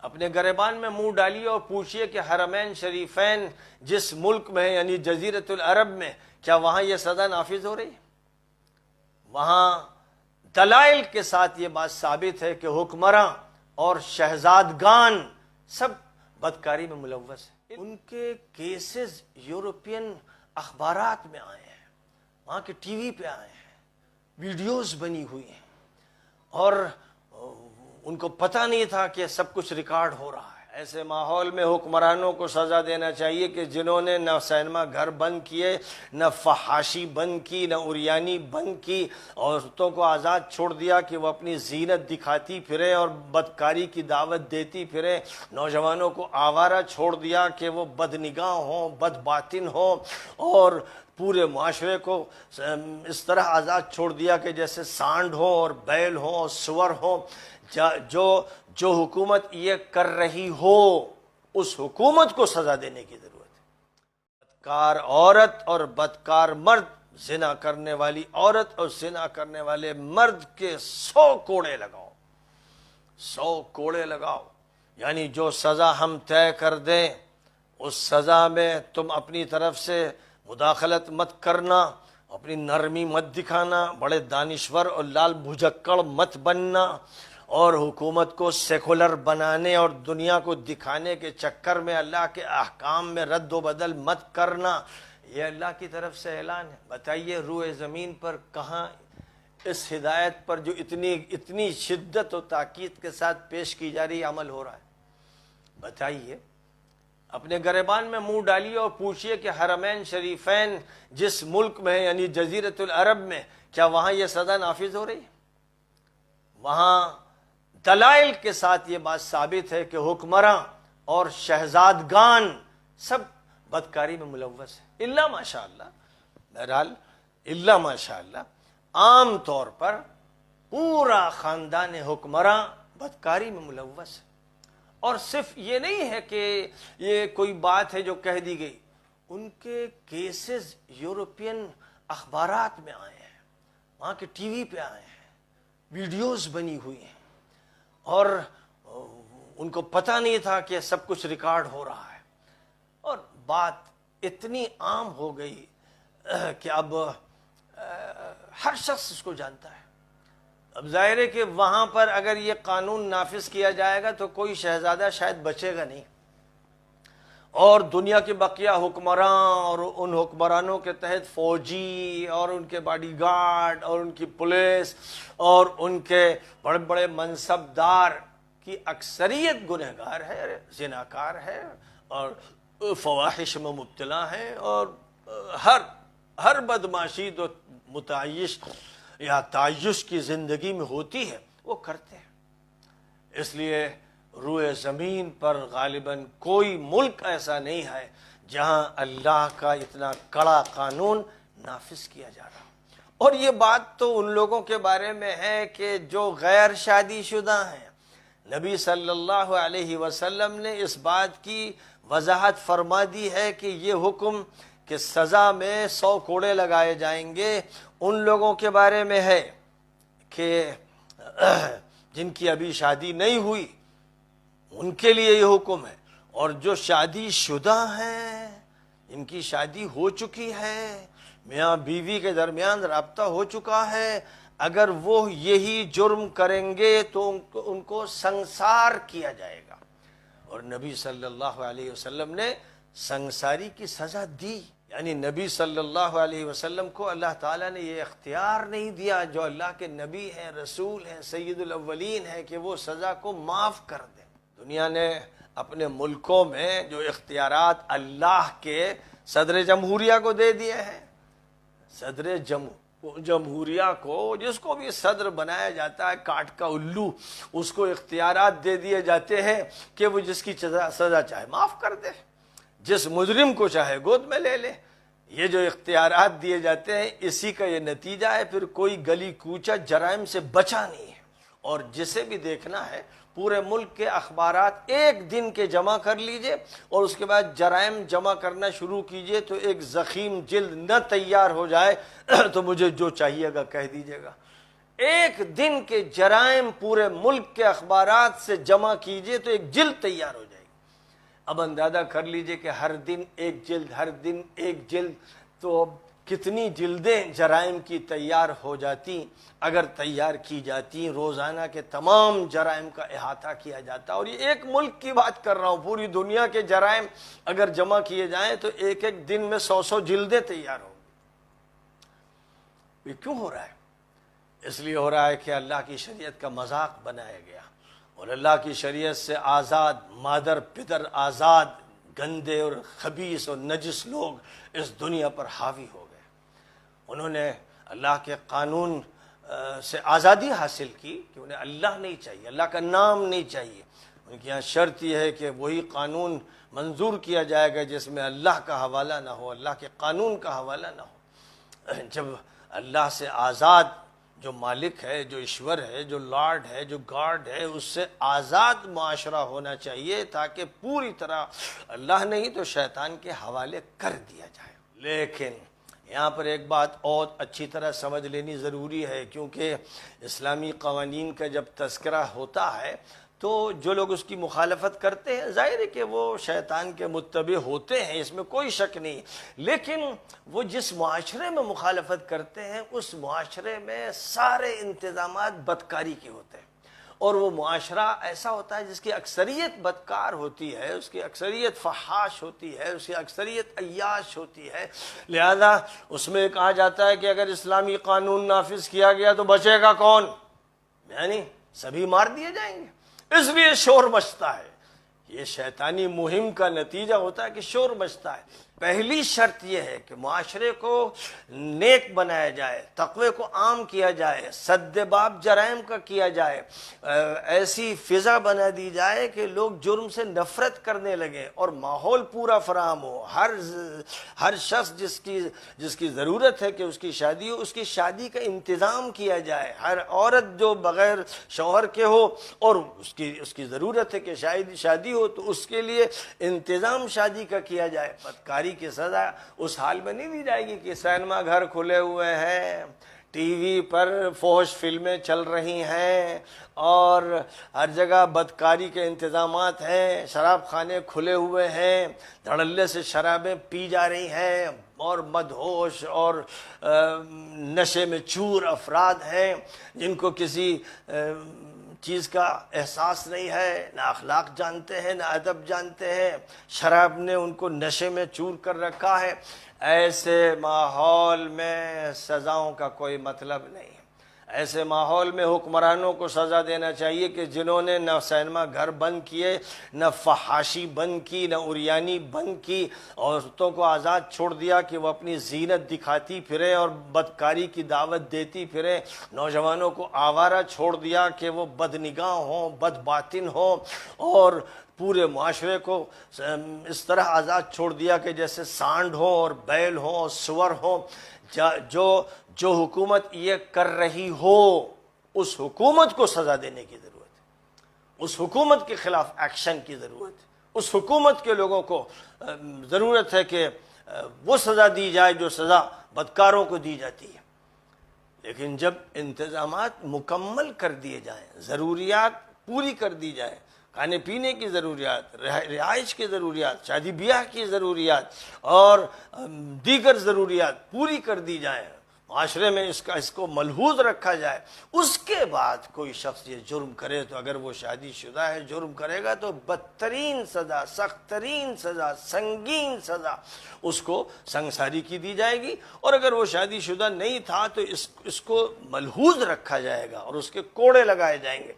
اپنے گریبان میں منہ ڈالیے اور پوچھئے کہ حرمین شریفین جس ملک میں یعنی جزیرۃ العرب میں، کیا وہاں یہ سزا نافذ ہو رہی ہے؟ وہاں دلائل کے ساتھ یہ بات ثابت ہے کہ حکمراں اور شہزادگان سب بدکاری میں ملوث ہیں۔ ان کے کیسز یورپین اخبارات میں آئے ہیں، وہاں کے ٹی وی پہ آئے ہیں، ویڈیوز بنی ہوئی ہیں، اور ان کو پتہ نہیں تھا کہ سب کچھ ریکارڈ ہو رہا ہے۔ ایسے ماحول میں حکمرانوں کو سزا دینا چاہیے کہ جنہوں نے نہ سینما گھر بند کیے، نہ فحاشی بند کی، نہ اریانی بند کی، عورتوں کو آزاد چھوڑ دیا کہ وہ اپنی زینت دکھاتی پھریں اور بدکاری کی دعوت دیتی پھریں، نوجوانوں کو آوارہ چھوڑ دیا کہ وہ بد نگاہ ہوں، بد باطن ہوں، اور پورے معاشرے کو اس طرح آزاد چھوڑ دیا کہ جیسے سانڈ ہو اور بیل ہو اور سور ہو۔ جو حکومت یہ کر رہی ہو اس حکومت کو سزا دینے کی ضرورت ہے۔ بدکار عورت اور بدکار مرد، زنا کرنے والی عورت اور زنا کرنے والے مرد کے 100 کوڑے لگاؤ، 100 کوڑے لگاؤ، یعنی جو سزا ہم طے کر دیں اس سزا میں تم اپنی طرف سے مداخلت مت کرنا، اپنی نرمی مت دکھانا، بڑے دانشور اور لال بھجکڑ مت بننا، اور حکومت کو سیکولر بنانے اور دنیا کو دکھانے کے چکر میں اللہ کے احکام میں رد و بدل مت کرنا۔ یہ اللہ کی طرف سے اعلان ہے۔ بتائیے روئے زمین پر کہاں اس ہدایت پر جو اتنی شدت و تاکید کے ساتھ پیش کی جا رہی عمل ہو رہا ہے؟ بتائیے، اپنے گریبان میں منہ ڈالیے اور پوچھئے کہ حرمین شریفین جس ملک میں یعنی جزیرۃ العرب میں، کیا وہاں یہ سزا نافذ ہو رہی ہے؟ وہاں دلائل کے ساتھ یہ بات ثابت ہے کہ حکمراں اور شہزادگان سب بدکاری میں ملوث ہیں، الا ماشاءاللہ۔ بہرحال الا ماشاءاللہ عام طور پر پورا خاندان حکمراں بدکاری میں ملوث ہے۔ اور صرف یہ نہیں ہے کہ یہ کوئی بات ہے جو کہہ دی گئی، ان کے کیسز یورپین اخبارات میں آئے ہیں، وہاں کے ٹی وی پہ آئے ہیں، ویڈیوز بنی ہوئی ہیں، اور ان کو پتہ نہیں تھا کہ سب کچھ ریکارڈ ہو رہا ہے، اور بات اتنی عام ہو گئی کہ اب ہر شخص اس کو جانتا ہے۔ اب ظاہر ہے کہ وہاں پر اگر یہ قانون نافذ کیا جائے گا تو کوئی شہزادہ شاید بچے گا نہیں، اور دنیا کے بقیہ حکمراں اور ان حکمرانوں کے تحت فوجی اور ان کے باڈی گارڈ اور ان کی پولیس اور ان کے بڑے بڑے منصبدار کی اکثریت گنہگار ہے، زناکار ہے، اور فواحش میں مبتلا ہیں، اور ہر بدمعاشی جو متعیش یا تعیش کی زندگی میں ہوتی ہے وہ کرتے ہیں۔ اس لیے روئے زمین پر غالباً کوئی ملک ایسا نہیں ہے جہاں اللہ کا اتنا کڑا قانون نافذ کیا جا رہا۔ اور یہ بات تو ان لوگوں کے بارے میں ہے کہ جو غیر شادی شدہ ہیں۔ نبی صلی اللہ علیہ وسلم نے اس بات کی وضاحت فرما دی ہے کہ یہ حکم کہ سزا میں 100 کوڑے لگائے جائیں گے ان لوگوں کے بارے میں ہے کہ جن کی ابھی شادی نہیں ہوئی، ان کے لیے یہ حکم ہے، اور جو شادی شدہ ہیں، ان کی شادی ہو چکی ہے، میاں بیوی کے درمیان رابطہ ہو چکا ہے، اگر وہ یہی جرم کریں گے تو ان کو سنسار کیا جائے گا۔ اور نبی صلی اللہ علیہ وسلم نے سنساری کی سزا دی، یعنی نبی صلی اللہ علیہ وسلم کو اللہ تعالیٰ نے یہ اختیار نہیں دیا، جو اللہ کے نبی ہیں، رسول ہیں، سید الاولین ہیں، کہ وہ سزا کو معاف کر دیں۔ دنیا نے اپنے ملکوں میں جو اختیارات اللہ کے صدر جمہوریہ کو دے دیے ہیں، صدر جمہوریہ کو، جس کو بھی صدر بنایا جاتا ہے کاٹ کا الو، اس کو اختیارات دے دیے جاتے ہیں کہ وہ جس کی سزا چاہے معاف کر دے، جس مجرم کو چاہے گود میں لے لے۔ یہ جو اختیارات دیے جاتے ہیں اسی کا یہ نتیجہ ہے، پھر کوئی گلی کوچہ جرائم سے بچا نہیں ہے۔ اور جسے بھی دیکھنا ہے پورے ملک کے اخبارات ایک دن کے جمع کر لیجئے اور اس کے بعد جرائم جمع کرنا شروع کیجئے تو ایک ضخیم جلد نہ تیار ہو جائے تو مجھے جو چاہیے گا کہہ دیجئے گا۔ ایک دن کے جرائم پورے ملک کے اخبارات سے جمع کیجئے تو ایک جلد تیار ہو جائے گی۔ اب اندازہ کر لیجئے کہ ہر دن ایک جلد، ہر دن ایک جلد، تو کتنی جلدیں جرائم کی تیار ہو جاتی اگر تیار کی جاتی، روزانہ کے تمام جرائم کا احاطہ کیا جاتا۔ اور یہ ایک ملک کی بات کر رہا ہوں، پوری دنیا کے جرائم اگر جمع کیے جائیں تو ایک ایک دن میں 100 جلدیں تیار ہوں گی۔ یہ کیوں ہو رہا ہے؟ اس لیے ہو رہا ہے کہ اللہ کی شریعت کا مذاق بنایا گیا، اور اللہ کی شریعت سے آزاد مادر پدر، آزاد گندے اور خبیث اور نجس لوگ اس دنیا پر حاوی ہو گئے۔ انہوں نے اللہ کے قانون سے آزادی حاصل کی کہ انہیں اللہ نہیں چاہیے، اللہ کا نام نہیں چاہیے۔ ان کی یہاں شرط یہ ہے کہ وہی قانون منظور کیا جائے گا جس میں اللہ کا حوالہ نہ ہو، اللہ کے قانون کا حوالہ نہ ہو۔ جب اللہ سے آزاد جو مالک ہے، جو ایشور ہے، جو لارڈ ہے، جو گاڈ ہے، اس سے آزاد معاشرہ ہونا چاہیے تاکہ پوری طرح اللہ نہیں تو شیطان کے حوالے کر دیا جائے۔ لیکن یہاں پر ایک بات اور اچھی طرح سمجھ لینی ضروری ہے، کیونکہ اسلامی قوانین کا جب تذکرہ ہوتا ہے تو جو لوگ اس کی مخالفت کرتے ہیں ظاہر ہے کہ وہ شیطان کے متبع ہوتے ہیں، اس میں کوئی شک نہیں، لیکن وہ جس معاشرے میں مخالفت کرتے ہیں اس معاشرے میں سارے انتظامات بدکاری کے ہوتے ہیں، اور وہ معاشرہ ایسا ہوتا ہے جس کی اکثریت بدکار ہوتی ہے، اس کی اکثریت فحاش ہوتی ہے، اس کی اکثریت عیاش ہوتی ہے، لہذا اس میں کہا جاتا ہے کہ اگر اسلامی قانون نافذ کیا گیا تو بچے گا کون؟ یعنی سبھی مار دیے جائیں گے، اس لیے شور مچتا ہے۔ یہ شیطانی مہم کا نتیجہ ہوتا ہے کہ شور مچتا ہے۔ پہلی شرط یہ ہے کہ معاشرے کو نیک بنایا جائے، تقوی کو عام کیا جائے، سد باب جرائم کا کیا جائے، ایسی فضا بنا دی جائے کہ لوگ جرم سے نفرت کرنے لگے اور ماحول پورا فراہم ہو، ہر شخص جس کی ضرورت ہے کہ اس کی شادی ہو، اس کی شادی کا انتظام کیا جائے، ہر عورت جو بغیر شوہر کے ہو اور اس کی ضرورت ہے کہ شادی ہو تو اس کے لیے انتظام شادی کا کیا جائے۔ بدکاری کی سزا اس حال میں نہیں دی جائے گی کہ سینما گھر کھلے ہوئے ہیں، ٹی وی پر فحش فلمیں چل رہی ہیں اور ہر جگہ بدکاری کے انتظامات ہیں، شراب خانے کھلے ہوئے ہیں، دھڑلے سے شرابیں پی جا رہی ہیں اور مدہوش اور نشے میں چور افراد ہیں جن کو کسی چیز کا احساس نہیں ہے، نہ اخلاق جانتے ہیں، نہ ادب جانتے ہیں، شراب نے ان کو نشے میں چور کر رکھا ہے۔ ایسے ماحول میں سزاؤں کا کوئی مطلب نہیں۔ ایسے ماحول میں حکمرانوں کو سزا دینا چاہیے کہ جنہوں نے نہ سینما گھر بند کیے، نہ فحاشی بند کی، نہ عریانی بند کی، عورتوں کو آزاد چھوڑ دیا کہ وہ اپنی زینت دکھاتی پھریں اور بدکاری کی دعوت دیتی پھریں، نوجوانوں کو آوارہ چھوڑ دیا کہ وہ بدنگاہ ہوں، بد باطن ہوں، اور پورے معاشرے کو اس طرح آزاد چھوڑ دیا کہ جیسے سانڈ ہو اور بیل ہو اور سور ہو۔ جو حکومت یہ کر رہی ہو اس حکومت کو سزا دینے کی ضرورت ہے، اس حکومت کے خلاف ایکشن کی ضرورت ہے، اس حکومت کے لوگوں کو ضرورت ہے کہ وہ سزا دی جائے جو سزا بدکاروں کو دی جاتی ہے۔ لیکن جب انتظامات مکمل کر دیے جائیں، ضروریات پوری کر دی جائیں، کھانے پینے کی ضروریات، رہائش کی ضروریات، شادی بیاہ کی ضروریات اور دیگر ضروریات پوری کر دی جائیں، معاشرے میں اس کو ملحوظ رکھا جائے، اس کے بعد کوئی شخص یہ جرم کرے تو اگر وہ شادی شدہ ہے جرم کرے گا تو بدترین سزا، سخت ترین سزا، سنگین سزا اس کو سنگساری کی دی جائے گی، اور اگر وہ شادی شدہ نہیں تھا تو اس کو ملحوظ رکھا جائے گا اور اس کے کوڑے لگائے جائیں گے۔